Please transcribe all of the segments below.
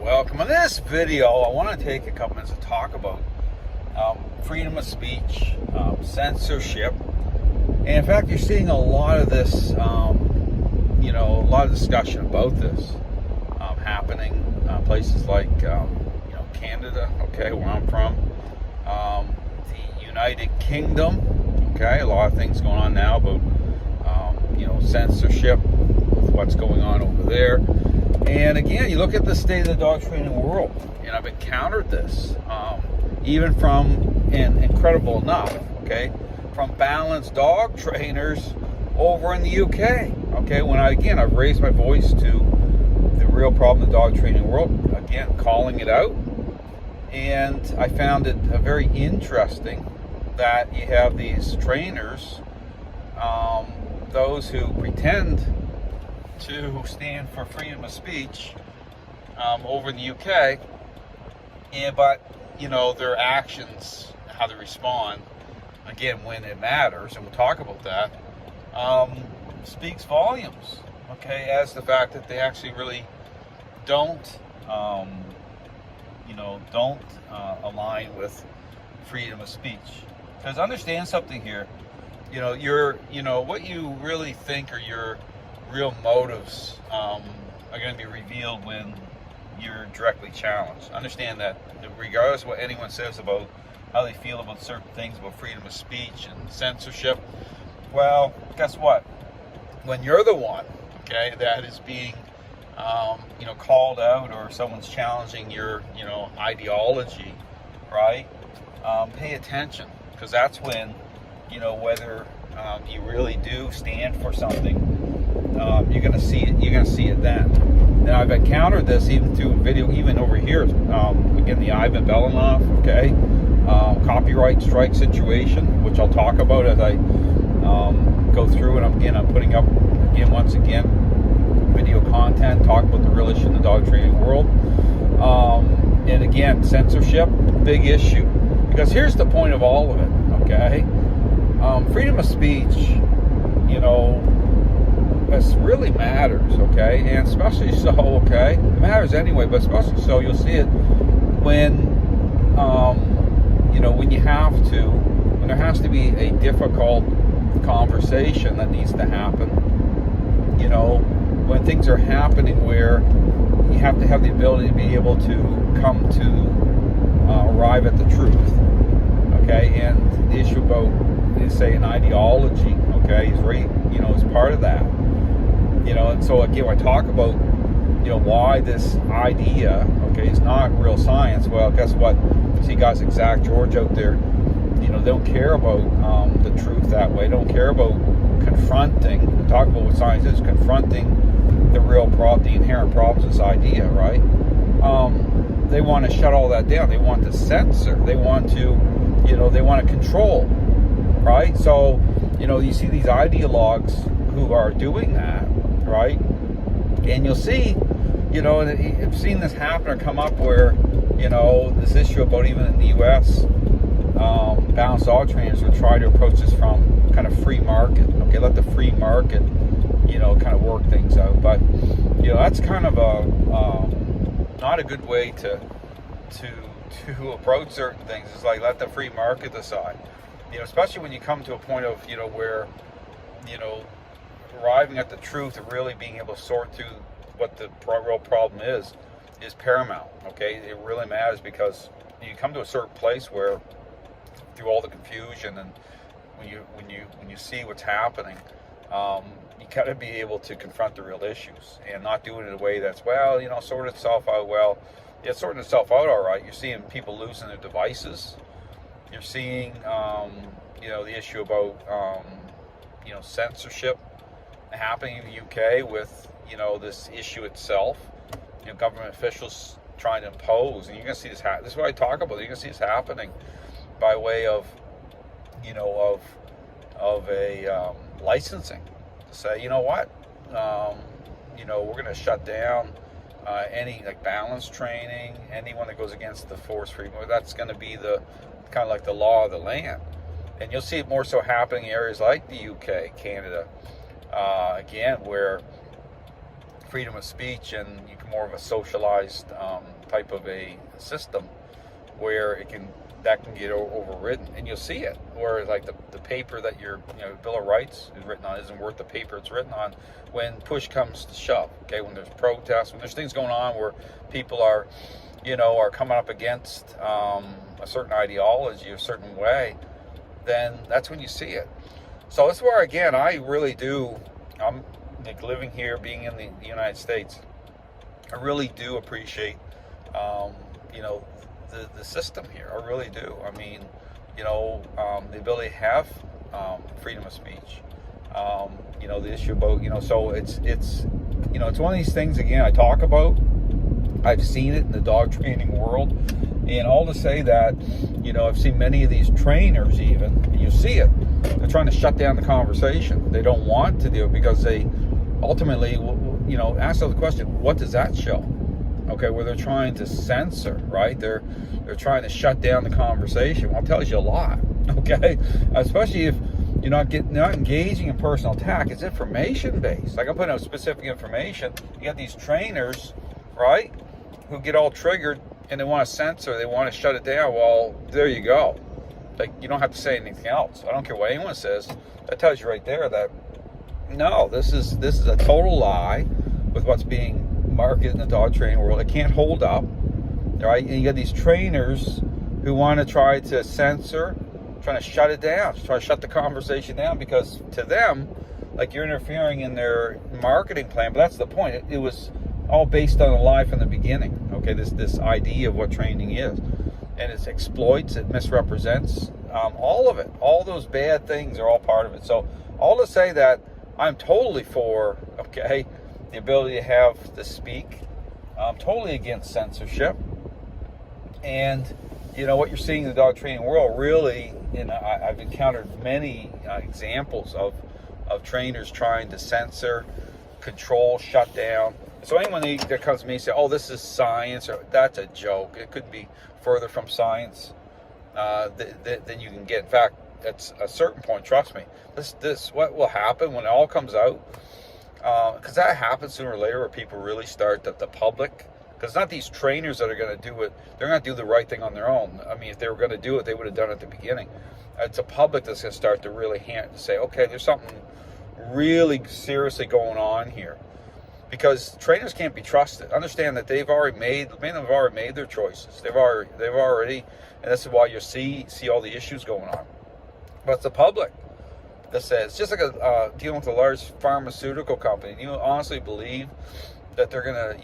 welcome. In this video, I want to take a couple minutes to talk about freedom of speech, censorship, and in fact, you're seeing a lot of this, a lot of discussion about this happening places like, Canada, okay, where I'm from, the United Kingdom, okay, a lot of things going on now about, censorship, with what's going on over there. And again, you look at the state of the dog training world, and I've encountered this, even from, and incredible enough, okay, from balanced dog trainers over in the UK, okay, when I've raised my voice to the real problem in the dog training world, again, calling it out, and I found it very interesting that you have these trainers, those who pretend to stand for freedom of speech over in the UK, but their actions, how they respond, again when it matters, and we'll talk about that, speaks volumes. Okay, as the fact that they actually really don't, align with freedom of speech. Because understand something here, what you really think are your real motives are going to be revealed when you're directly challenged. Understand that regardless of what anyone says about how they feel about certain things, about freedom of speech and censorship, well, guess what? When you're the one, okay, that is being, called out, or someone's challenging your, ideology, right? Pay attention, because that's when, whether you really do stand for something, you're going to see it. You're going to see it then. Now, I've encountered this even through video, even over here. Again, the Ivan Belanov, okay, copyright strike situation, which I'll talk about as I go through. And I'm putting up once again video content, talk about the real issue in the dog training world. And again, censorship, big issue, because here's the point of all of it. Okay, freedom of speech, this really matters, okay, and especially so, okay, it matters anyway, but especially so, you'll see it when, when there has to be a difficult conversation that needs to happen, when things are happening where you have to have the ability to be able to come to arrive at the truth, okay, and the issue about, say, an ideology, okay, is right, is part of that. And so again, when I talk about, why this idea, okay, is not real science, well, guess what? You see guys like Zach George out there, they don't care about the truth that way. They don't care about confronting, talk about what science is, confronting the real problem, the inherent problems of this idea, right? They want to shut all that down. They want to censor. They want to, they want to control, right? So, you see these ideologues who are doing that, right? And you'll see, and I've seen this happen or come up where, this issue about, even in the U.S., balanced dog trainers will try to approach this from kind of free market. Okay, let the free market, kind of work things out. But, that's kind of a not a good way to approach certain things. It's like, let the free market decide. Especially when you come to a point of, where, arriving at the truth and really being able to sort through what the real problem is paramount. Okay, it really matters, because you come to a certain place where, through all the confusion and when you see what's happening, you got to be able to confront the real issues and not do it in a way that's, sort itself out. Well, yeah, it's sorting itself out all right. You're seeing people losing their devices. You're seeing, the issue about, censorship happening in the UK with, this issue itself. Government officials trying to impose, and you're going to see this happen. This is what I talk about. You're going to see this happening by way of, of a licensing. To say, what, we're going to shut down any balance training, anyone that goes against the force freedom. That's going to be the kind of like the law of the land. And you'll see it more so happening in areas like the UK, Canada, again, where freedom of speech and you can more of a socialized type of a system where that can get overridden, and you'll see it. Or like the paper that your Bill of Rights is written on isn't worth the paper it's written on when push comes to shove. Okay, when there's protests, when there's things going on where people are coming up against a certain ideology, a certain way, then that's when you see it. So that's where, again, I really do. I'm like living here, being in the United States. I really do appreciate, the system here. I really do. I mean, the ability to have freedom of speech. The issue about so it's one of these things. Again, I talk about. I've seen it in the dog training world, and all to say that I've seen many of these trainers even, and you see it. They're trying to shut down the conversation. They don't want to do it because they ultimately, ask the question, what does that show? Okay, where they're trying to censor, right? They're trying to shut down the conversation. Well, it tells you a lot, okay? Especially if you're not engaging in personal attack. It's information based. Like I'm putting out specific information. You got these trainers, right, who get all triggered and they want to censor. They want to shut it down. Well, there you go. Like you don't have to say anything else. I don't care what anyone says. That tells you right there that no, this is a total lie with what's being marketed in the dog training world. It can't hold up, right? And you got these trainers who want to try to censor, trying to shut it down, try to shut the conversation down, because to them, like you're interfering in their marketing plan. But that's the point. It was all based on a lie from the beginning. Okay, this idea of what training is, and it exploits, it misrepresents all of it. All those bad things are all part of it. So all to say that I'm totally for, okay, the ability to have to speak. I'm totally against censorship. And, what you're seeing in the dog training world really, I've encountered many examples of trainers trying to censor, control, shut down. So anyone that comes to me and says, oh, this is science, or that's a joke. It could be further from science than you can get. In fact, at a certain point, trust me, this what will happen when it all comes out, because that happens sooner or later, where people really start, the public, because it's not these trainers that are going to do it. They're going to do the right thing on their own. I mean, if they were going to do it, they would have done it at the beginning. It's a public that's going to start to really say, okay, there's something really seriously going on here, because trainers can't be trusted. Understand that many of them have already made their choices. They've already, and this is why you see all the issues going on. But it's the public that says, it's just like dealing with a large pharmaceutical company. Do you honestly believe that they're gonna,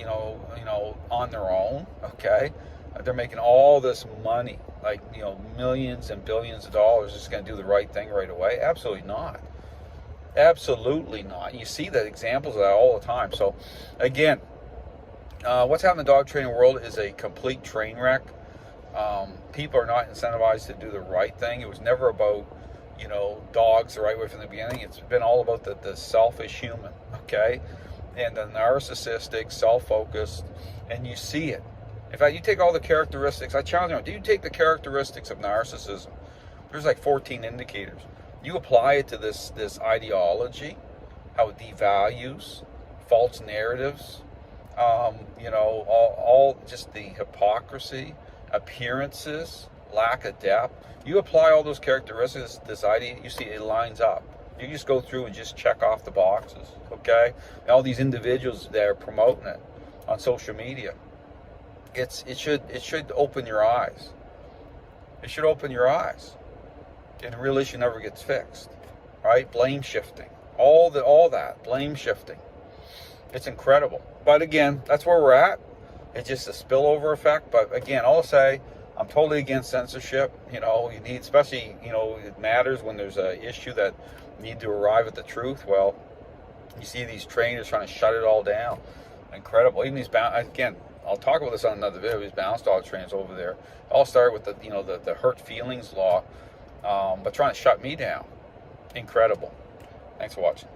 on their own, okay, they're making all this money, like millions and billions of dollars, just gonna do the right thing right away? Absolutely not. Absolutely not. You see that examples of that all the time. So again, what's happening in the dog training world is a complete train wreck. People are not incentivized to do the right thing. It was never about dogs the right way from the beginning. It's been all about the selfish human, okay, and the narcissistic, self-focused, and you see it. In fact, you take all the characteristics. I challenge you. Do you take the characteristics of narcissism? There's like 14 indicators. You apply it to this ideology, how it devalues, false narratives, all just the hypocrisy, appearances, lack of depth. You apply all those characteristics, this idea, you see it lines up. You just go through and just check off the boxes, okay? And all these individuals that are promoting it on social media, it should open your eyes. It should open your eyes. And the real issue never gets fixed, right? Blame shifting, all that blame shifting. It's incredible. But again, that's where we're at. It's just a spillover effect. But again, I'll say, I'm totally against censorship. You need, especially, it matters when there's an issue that you need to arrive at the truth. Well, you see these trainers trying to shut it all down. Incredible. Even these, again, I'll talk about this on another video, these balance dog trainers over there. All started with the hurt feelings law, but trying to shut me down. Incredible. Thanks for watching.